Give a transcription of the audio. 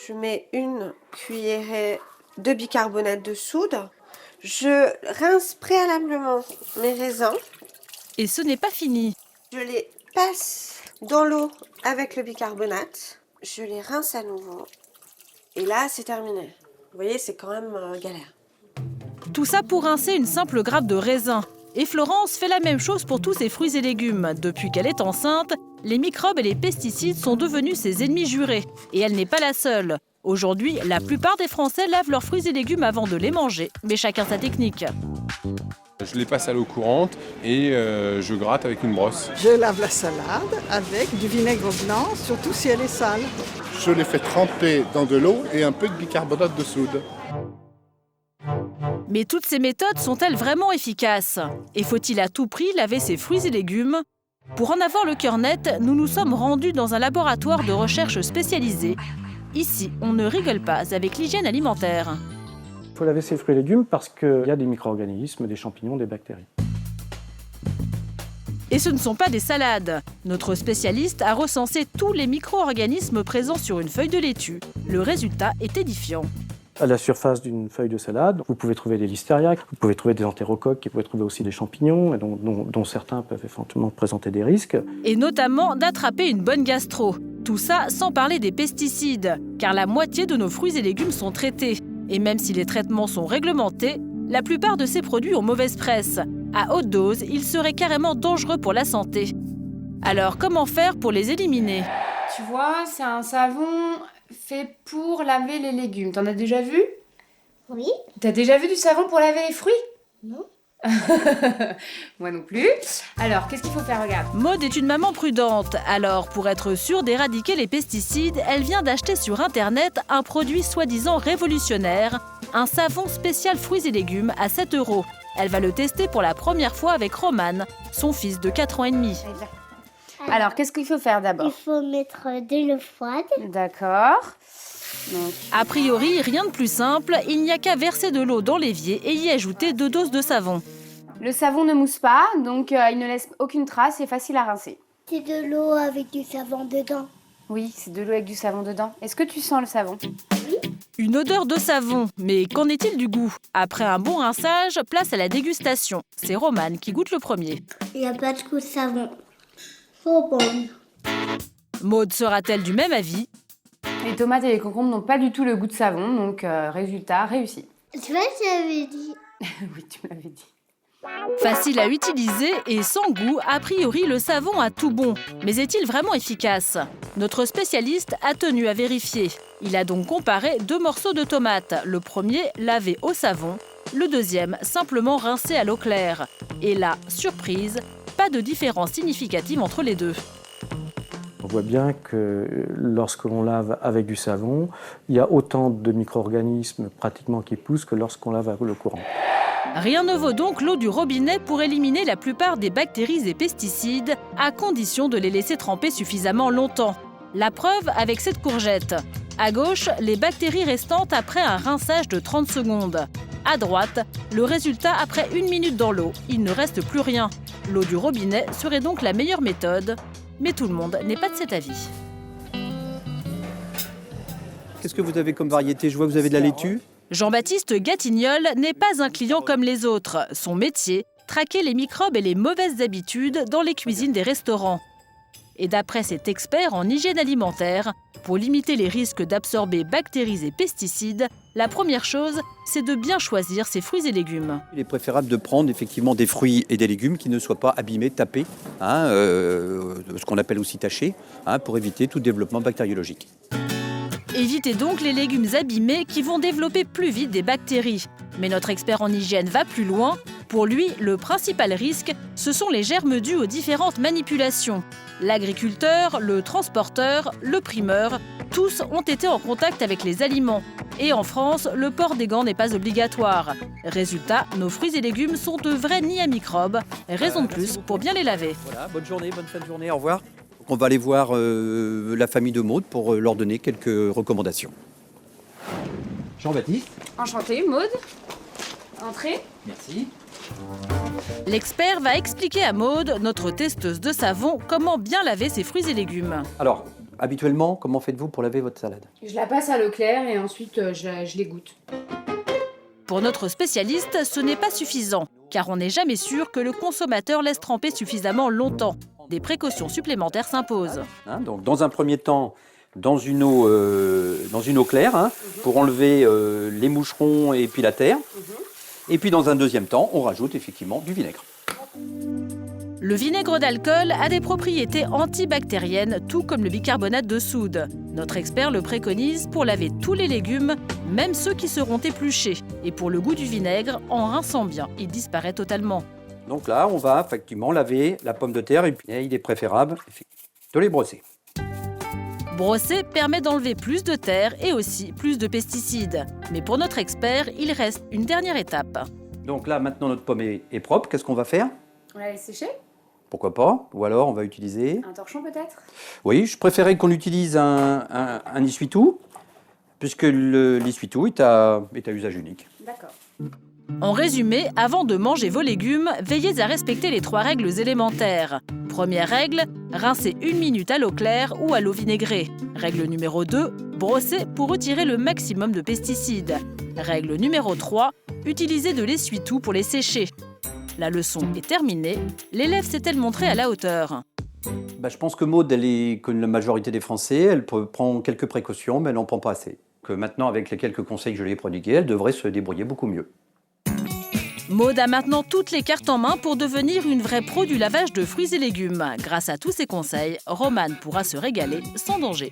je mets une cuillerée de bicarbonate de soude. Je rince préalablement mes raisins. Et ce n'est pas fini. Je les passe dans l'eau avec le bicarbonate. Je les rince à nouveau. Et là, c'est terminé. Vous voyez, c'est quand même galère. Tout ça pour rincer une simple grappe de raisin. Et Florence fait la même chose pour tous ses fruits et légumes. Depuis qu'elle est enceinte, les microbes et les pesticides sont devenus ses ennemis jurés. Et elle n'est pas la seule. Aujourd'hui, la plupart des Français lavent leurs fruits et légumes avant de les manger. Mais chacun sa technique. Je les passe à l'eau courante et je gratte avec une brosse. Je lave la salade avec du vinaigre blanc, surtout si elle est sale. Je les fais tremper dans de l'eau et un peu de bicarbonate de soude. Mais toutes ces méthodes sont-elles vraiment efficaces? Et faut-il à tout prix laver ses fruits et légumes? Pour en avoir le cœur net, nous nous sommes rendus dans un laboratoire de recherche spécialisé. Ici, on ne rigole pas avec l'hygiène alimentaire. Il faut laver ses fruits et légumes parce qu'il y a des micro-organismes, des champignons, des bactéries. Et ce ne sont pas des salades. Notre spécialiste a recensé tous les micro-organismes présents sur une feuille de laitue. Le résultat est édifiant. À la surface d'une feuille de salade, vous pouvez trouver des listériaques, vous pouvez trouver des entérocoques, vous pouvez trouver aussi des champignons, dont certains peuvent éventuellement présenter des risques. Et notamment d'attraper une bonne gastro. Tout ça sans parler des pesticides, car la moitié de nos fruits et légumes sont traités. Et même si les traitements sont réglementés, la plupart de ces produits ont mauvaise presse. À haute dose, ils seraient carrément dangereux pour la santé. Alors comment faire pour les éliminer? Tu vois, c'est un savon fait pour laver les légumes. T'en as déjà vu? Oui. T'as déjà vu du savon pour laver les fruits? Non. Moi non plus. Alors, qu'est-ce qu'il faut faire? Regarde. Maud est une maman prudente. Alors, pour être sûre d'éradiquer les pesticides, elle vient d'acheter sur Internet un produit soi-disant révolutionnaire, un savon spécial fruits et légumes à 7 €. Elle va le tester pour la première fois avec Roman, son fils de 4 ans et demi. Alors, qu'est-ce qu'il faut faire d'abord? Il faut mettre de l'eau froide. D'accord. Donc, a priori, rien de plus simple, il n'y a qu'à verser de l'eau dans l'évier et y ajouter 2 doses de savon. Le savon ne mousse pas, donc il ne laisse aucune trace, c'est facile à rincer. C'est de l'eau avec du savon dedans. Oui, c'est de l'eau avec du savon dedans. Est-ce que tu sens le savon? Oui. Une odeur de savon, mais qu'en est-il du goût? Après un bon rinçage, place à la dégustation. C'est Roman qui goûte le premier. Il n'y a pas de goût de savon. Trop bon. Maud sera-t-elle du même avis? Les tomates et les concombres n'ont pas du tout le goût de savon, donc résultat réussi. Tu vois, j'avais dit. Oui, tu me l'avais dit. Facile à utiliser et sans goût, a priori le savon a tout bon. Mais est-il vraiment efficace? Notre spécialiste a tenu à vérifier. Il a donc comparé 2 morceaux de tomates. Le premier lavé au savon, le deuxième simplement rincé à l'eau claire. Et là, surprise, pas de différence significative entre les deux. On voit bien que lorsque l'on lave avec du savon, il y a autant de micro-organismes pratiquement qui poussent que lorsqu'on lave avec l'eau courante. Rien ne vaut donc l'eau du robinet pour éliminer la plupart des bactéries et pesticides, à condition de les laisser tremper suffisamment longtemps. La preuve avec cette courgette. À gauche, les bactéries restantes après un rinçage de 30 secondes. À droite, le résultat après 1 minute dans l'eau. Il ne reste plus rien. L'eau du robinet serait donc la meilleure méthode. Mais tout le monde n'est pas de cet avis. Qu'est-ce que vous avez comme variété? Je vois que vous avez de la laitue. Jean-Baptiste Gatignol n'est pas un client comme les autres. Son métier, traquer les microbes et les mauvaises habitudes dans les cuisines des restaurants. Et d'après cet expert en hygiène alimentaire, pour limiter les risques d'absorber bactéries et pesticides, la première chose, c'est de bien choisir ses fruits et légumes. Il est préférable de prendre effectivement des fruits et des légumes qui ne soient pas abîmés, tapés, ce qu'on appelle aussi tachés, pour éviter tout développement bactériologique. Évitez donc les légumes abîmés qui vont développer plus vite des bactéries. Mais notre expert en hygiène va plus loin. Pour lui, le principal risque, ce sont les germes dus aux différentes manipulations. L'agriculteur, le transporteur, le primeur, tous ont été en contact avec les aliments. Et en France, le port des gants n'est pas obligatoire. Résultat, nos fruits et légumes sont de vrais nids à microbes. Raison de plus pour bien les laver. Voilà, bonne journée, bonne fin de journée, au revoir. On va aller voir la famille de Maud pour leur donner quelques recommandations. Jean-Baptiste. Enchantée, Maud. Entrez. Merci. L'expert va expliquer à Maud, notre testeuse de savon, comment bien laver ses fruits et légumes. Alors, Habituellement, comment faites-vous pour laver votre salade? Je la passe à l'eau claire et ensuite je l'égoutte. Pour notre spécialiste, ce n'est pas suffisant, car on n'est jamais sûr que le consommateur laisse tremper suffisamment longtemps. Des précautions supplémentaires s'imposent. Hein, donc, dans un premier temps, dans une eau claire, pour enlever les moucherons et puis la terre. Et puis, dans un deuxième temps, on rajoute effectivement du vinaigre. Le vinaigre d'alcool a des propriétés antibactériennes, tout comme le bicarbonate de soude. Notre expert le préconise pour laver tous les légumes, même ceux qui seront épluchés. Et pour le goût du vinaigre, en rinçant bien, il disparaît totalement. Donc là, on va effectivement laver la pomme de terre et puis il est préférable de les brosser. Brosser permet d'enlever plus de terre et aussi plus de pesticides. Mais pour notre expert, il reste une dernière étape. Donc là, maintenant, notre pomme est propre. Qu'est-ce qu'on va faire? On la laisse sécher? Pourquoi pas? Ou alors, on va utiliser... Un torchon peut-être? Oui, je préférais qu'on utilise un essuie-tout, puisque l'essuie-tout est à usage unique. D'accord. En résumé, avant de manger vos légumes, veillez à respecter les 3 règles élémentaires. Première règle, rincez 1 minute à l'eau claire ou à l'eau vinaigrée. Règle numéro 2, brossez pour retirer le maximum de pesticides. Règle numéro 3, utilisez de l'essuie-tout pour les sécher. La leçon est terminée. L'élève s'est-elle montrée à la hauteur? Je pense que Maud, elle est comme la majorité des Français, elle prend quelques précautions, mais elle n'en prend pas assez. Que maintenant, avec les quelques conseils que je lui ai prodigués, elle devrait se débrouiller beaucoup mieux. Maud a maintenant toutes les cartes en main pour devenir une vraie pro du lavage de fruits et légumes. Grâce à tous ces conseils, Romane pourra se régaler sans danger.